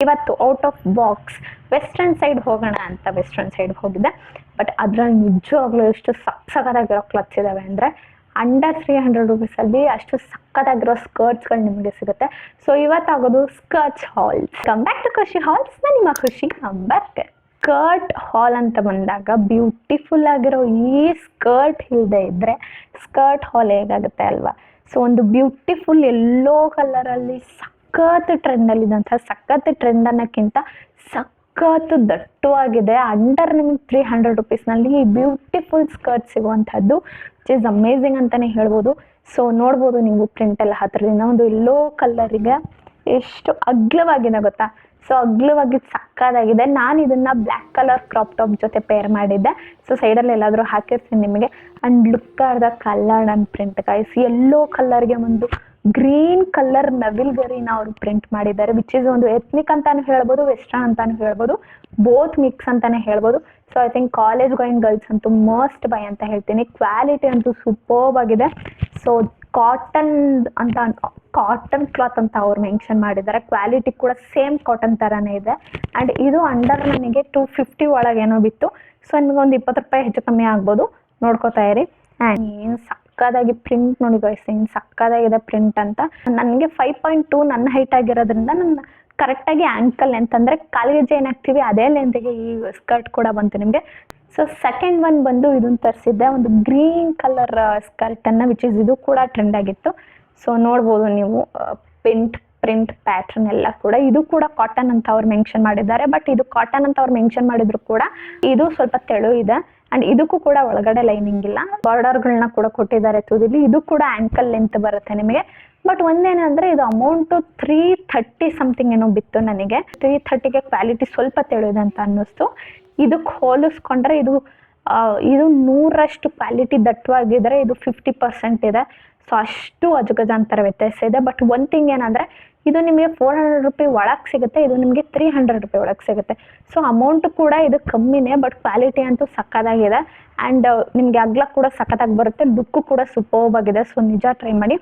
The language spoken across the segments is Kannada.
ಇವತ್ತು out of box western side ಹೋಗೋಣ ಅಂತ ವೆಸ್ಟರ್ನ್ ಸೈಡ್ ಹೋಗಿದ್ದೆ. ಬಟ್ ಅದ್ರಲ್ಲಿ ನಿಜವಾಗ್ಲೂ ಎಷ್ಟು ಸಕ್ಕತ್ತಾಗಿರೋ ಕ್ಲಾತ್ಸ್ ಇದಾವೆ ಅಂದರೆ ಅಂಡರ್ 300 ರುಪೀಸಲ್ಲಿ ಅಷ್ಟು ಸಕ್ಕತ್ತಾಗಿರೋ ಸ್ಕರ್ಟ್ಸ್ಗಳು ನಿಮಗೆ ಸಿಗುತ್ತೆ. ಸೊ ಇವತ್ತಾಗೋದು skirts hauls. Come back to Khushi hauls. ನಾನು ನಿಮ್ಮ ಖುಷಿ ನಂಬರ್. ಸ್ಕರ್ಟ್ ಹಾಲ್ ಅಂತ ಬಂದಾಗ ಬ್ಯೂಟಿಫುಲ್ ಆಗಿರೋ ಈ ಸ್ಕರ್ಟ್ ಇಲ್ಲದೆ ಇದ್ರೆ ಸ್ಕರ್ಟ್ ಹಾಲ್ ಹೇಗಾಗುತ್ತೆ ಅಲ್ವಾ. ಸೊ ಒಂದು ಬ್ಯೂಟಿಫುಲ್ ಯೆಲ್ಲೋ ಕಲರಲ್ಲಿ ಸಖತ್ ಟ್ರೆಂಡಲ್ಲಿದ್ದಂಥ ಸಖತ್ ಟ್ರೆಂಡ್ ಅನ್ನೋಕ್ಕಿಂತ ಸಖತ್ ದಟ್ಟವಾಗಿದೆ. ಅಂಡರ್ ನಿಮಗೆ 300 ರುಪೀಸ್ನಲ್ಲಿ ಈ ಬ್ಯೂಟಿಫುಲ್ ಸ್ಕರ್ಟ್ ಸಿಗುವಂಥದ್ದು ವಿಚ್ ಇಸ್ ಅಮೇಝಿಂಗ್ ಅಂತಲೇ ಹೇಳ್ಬೋದು. ಸೊ ನೋಡ್ಬೋದು ನೀವು ಪ್ರಿಂಟ್ ಎಲ್ಲ ಹತ್ರದಿಂದ ಒಂದು ಯೆಲ್ಲೋ ಕಲರಿಗೆ ಎಷ್ಟು ಅಗ್ಲವಾಗಿದೆ ಗೊತ್ತಾ. ಸೊ ಅಗ್ಲವಾಗಿ ಸಕ್ಕದಾಗಿದೆ. ನಾನು ಇದನ್ನು ಬ್ಲ್ಯಾಕ್ ಕಲರ್ ಕ್ರಾಪ್ ಟಾಪ್ ಜೊತೆ ಪೇರ್ ಮಾಡಿದ್ದೆ. ಸೊ ಸೈಡಲ್ಲಿ ಎಲ್ಲಾದರೂ ಹಾಕಿರ್ತೀನಿ ನಿಮಗೆ. And look are the colour and print guys. Yellow ಕಲರ್ಗೆ ಒಂದು ಗ್ರೀನ್ ಕಲರ್ ನವಿಲ್ಗರಿನ ಅವರು ಪ್ರಿಂಟ್ ಮಾಡಿದ್ದಾರೆ ವಿಚ್ ಇಸ್ ಒಂದು ಎತ್ನಿಕ್ ಅಂತಾನು ಹೇಳ್ಬೋದು, ವೆಸ್ಟರ್ನ್ ಅಂತಾನು ಹೇಳ್ಬೋದು, ಬೋತ್ ಮಿಕ್ಸ್ ಅಂತಾನೆ ಹೇಳ್ಬೋದು. So I think college going girls ಅಂತೂ ಮಸ್ಟ್ ಬೈ ಅಂತ ಹೇಳ್ತೀನಿ. ಕ್ವಾಲಿಟಿ ಅಂತೂ ಸೂಪರ್ಬ್ ಆಗಿದೆ. ಸೊ ಕಾಟನ್ ಅಂತ ಕಾಟನ್ ಕ್ಲಾತ್ ಅಂತ ಅವ್ರು ಮೆನ್ಷನ್ ಮಾಡಿದ್ದಾರೆ. ಕ್ವಾಲಿಟಿ ಕೂಡ ಸೇಮ್ ಕಾಟನ್ ಥರನೇ ಇದೆ. ಆ್ಯಂಡ್ ಇದು ಅಂಡರ್ ನನಗೆ 250 ಒಳಗೇನೋ ಬಿತ್ತು. ಸೊ ನಿಮಗೆ ಒಂದು 20 ರೂಪಾಯಿ ಹೆಚ್ಚು ಕಮ್ಮಿ ಆಗ್ಬೋದು, ನೋಡ್ಕೋತಾ ಇರಿ. ಆ್ಯಂಡ್ ಏನು ಸಕ್ಕದಾಗಿ ಪ್ರಿಂಟ್ ನೋಡಿ ಗೈಸ್, ಏನು ಸಕ್ಕದಾಗಿದೆ ಪ್ರಿಂಟ್ ಅಂತ. ನನಗೆ 5.2 ನನ್ನ ಹೈಟ್ ಆಗಿರೋದ್ರಿಂದ ನನ್ನ ಕರೆಕ್ಟಾಗಿ ಆ್ಯಂಕಲ್ ಲೆಂತ್ ಅಂದರೆ ಕಾಲಿಗೆ ಏನು ಹಾಕ್ತೀವಿ ಅದೇ ಲೆಂತ್ಗೆ ಈ ಸ್ಕರ್ಟ್ ಕೂಡ ಬಂತು ನಿಮಗೆ. ಸೊ ಸೆಕೆಂಡ್ ಒನ್ ಬಂದು ಇದನ್ನು ತರಿಸಿದ್ದೆ, ಒಂದು ಗ್ರೀನ್ ಕಲರ್ ಸ್ಕರ್ಟನ್ನು ವಿಚ್ ಇಸ್ ಇದು ಕೂಡ ಟ್ರೆಂಡ್ ಆಗಿತ್ತು. ಸೊ ನೋಡ್ಬೋದು ನೀವು ಪ್ರಿಂಟ್ ಪ್ಯಾಟ್ರನ್ ಎಲ್ಲ ಕೂಡ. ಇದು ಕೂಡ ಕಾಟನ್ ಅಂತ ಅವ್ರು ಮೆನ್ಷನ್ ಮಾಡಿದ್ದಾರೆ. ಬಟ್ ಇದು ಕಾಟನ್ ಅಂತ ಅವ್ರು ಮೆನ್ಷನ್ ಮಾಡಿದ್ರು ಕೂಡ ಇದು ಸ್ವಲ್ಪ ತೆಳು ಇದೆ. ಆ್ಯಂಡ್ ಇದಕ್ಕೂ ಕೂಡ ಒಳಗಡೆ ಲೈನಿಂಗ್ ಇಲ್ಲ. ಬಾರ್ಡರ್ಗಳನ್ನ ಕೂಡ ಕೊಟ್ಟಿದ್ದಾರೆ ತುದಿಲಿ. ಇದು ಕೂಡ ಆ್ಯಂಕಲ್ ಲೆಂತ್ ಬರುತ್ತೆ ನಿಮಗೆ. ಬಟ್ ಒಂದೇನಂದರೆ ಇದು ಅಮೌಂಟು 330 ಸಮಥಿಂಗ್ ಏನೋ ಬಿತ್ತು ನನಗೆ. 330ಗೆ ಕ್ವಾಲಿಟಿ ಸ್ವಲ್ಪ ತೆಳು ಇದೆ ಅಂತ ಅನ್ನಿಸ್ತು. ಇದಕ್ಕೆ ಹೋಲಿಸ್ಕೊಂಡ್ರೆ ಇದು 100ರಷ್ಟು ಕ್ವಾಲಿಟಿ ದಟ್ಟವಾಗಿದ್ದರೆ ಇದು 50% ಇದೆ. ಸೊ ಅಷ್ಟು ಅಜಗಜಾಂತರ ವ್ಯತ್ಯಾಸ ಇದೆ. ಬಟ್ ಒಂದು ಥಿಂಗ್ ಏನಂದರೆ ಇದು ನಿಮಗೆ 400 ರೂಪಾಯಿ ಒಳಗೆ ಸಿಗುತ್ತೆ, ಇದು ನಿಮಗೆ 300 ರೂಪಾಯಿ ಒಳಗೆ ಸಿಗುತ್ತೆ. ಸೊ ಅಮೌಂಟು ಕೂಡ ಇದು ಕಮ್ಮಿನೇ, ಬಟ್ ಕ್ವಾಲಿಟಿ ಅಂತೂ ಸಕ್ಕತ್ತಾಗಿದೆ. ಆ್ಯಂಡ್ ನಿಮಗೆ ಅಗ್ಲ ಕೂಡ ಸಖತ್ತಾಗಿ ಬರುತ್ತೆ, ಲುಕ್ಕು ಕೂಡ ಸೂಪರ್ಬ್ ಆಗಿದೆ. ಸೊ ನಿಜ ಟ್ರೈ ಮಾಡಿ.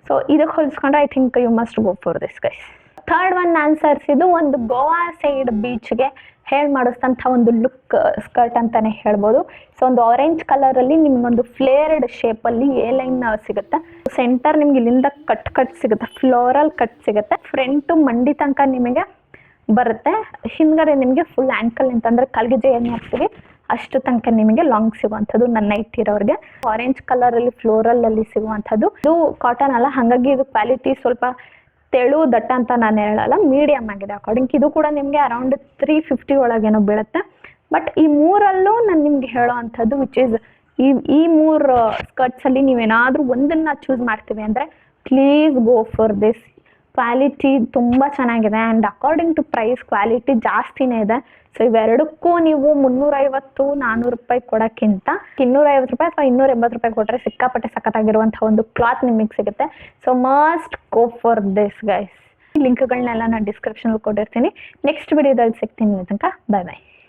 ಸೊ ಇದಕ್ಕೆ ಹೋಲಿಸ್ಕೊಂಡ್ರೆ I think you must go for this guys. Third one ನಾನು ತರಿಸಿದ್ದು ಒಂದು ಗೋವಾ ಸೈಡ್ ಬೀಚ್ಗೆ ಹೇರ್ ಮಾಡಿಸ್ತಂಥ ಒಂದು ಲುಕ್ ಸ್ಕರ್ಟ್ ಅಂತಲೇ ಹೇಳ್ಬೋದು. ಸೊ ಒಂದು ಆರೆಂಜ್ ಕಲರಲ್ಲಿ ನಿಮಗೊಂದು ಫ್ಲೇರ್ಡ್ ಶೇಪಲ್ಲಿ ಎ ಲೈನ್ ಸಿಗುತ್ತೆ. ಸೆಂಟರ್ ನಿಮ್ಗೆ ಇಲ್ಲಿಂದ ಕಟ್ ಸಿಗುತ್ತೆ, ಫ್ಲೋರಲ್ ಕಟ್ ಸಿಗುತ್ತೆ. ಫ್ರಂಟು ಮಂಡಿ ತನಕ ನಿಮಗೆ ಬರುತ್ತೆ. ಹಿಂದ್ಗಡೆ ನಿಮಗೆ ಫುಲ್ ಆ್ಯಂಕಲ್ ಅಂತಂದರೆ ಕಲ್ಗೆಜೆ ಏನು ಹಾಕ್ತೀವಿ ಅಷ್ಟು ತನಕ ನಿಮಗೆ ಲಾಂಗ್ ಸಿಗುವಂಥದ್ದು ನನ್ನ ಇಟ್ಟಿರೋರಿಗೆ. ಆರೆಂಜ್ ಕಲರಲ್ಲಿ ಫ್ಲೋರಲಲ್ಲಿ ಸಿಗುವಂಥದ್ದು. ಇದು ಕಾಟನ್ ಅಲ್ಲ, ಹಾಗಾಗಿ ಇದು ಕ್ವಾಲಿಟಿ ಸ್ವಲ್ಪ ತೆಳು ದಟ್ಟ ಅಂತ ನಾನು ಹೇಳಲ್ಲ, ಮೀಡಿಯಮ್ ಆಗಿದೆ ಅಕಾರ್ಡಿಂಗ್. ಇದು ಕೂಡ ನಿಮಗೆ ಅರೌಂಡ್ 350 ಒಳಗೇನೋ ಬೀಳುತ್ತೆ. ಬಟ್ ಈ ಮೂರಲ್ಲೂ ನಾನು ನಿಮ್ಗೆ ಹೇಳೋ ಅಂಥದ್ದು ವಿಚ್ ಈಸ್ ಈ 3 ಸ್ಕರ್ಟ್ಸಲ್ಲಿ ನೀವೇನಾದರೂ ಒಂದನ್ನು ಚೂಸ್ ಮಾಡ್ತೀವಿ ಅಂದರೆ please go for this. Quality ತುಂಬ ಚೆನ್ನಾಗಿದೆ. And according to price quality ಜಾಸ್ತಿನೇ ಇದೆ. ಸೊ ಇವೆರಡಕ್ಕೂ ನೀವು 350-400 ರೂಪಾಯಿ ಕೊಡೋಕ್ಕಿಂತ 250 ರೂಪಾಯಿ ಅಥವಾ 280 ರೂಪಾಯಿ ಕೊಟ್ಟರೆ ಸಿಕ್ಕಾಪಟ್ಟೆ ಸಖತ್ತಾಗಿರುವಂಥ ಒಂದು ಕ್ಲಾತ್ ನಿಮಗೆ ಸಿಗುತ್ತೆ. So must go for this guys. ಲಿಂಕ್ಗಳನ್ನೆಲ್ಲ ನಾನು ಡಿಸ್ಕ್ರಿಪ್ಷನಲ್ಲಿ ಕೊಟ್ಟಿರ್ತೀನಿ. ನೆಕ್ಸ್ಟ್ ವಿಡಿಯೋದಲ್ಲಿ ಸಿಗ್ತೀನಿ. ತನಕ ಬಾಯ್ ಬಾಯ್.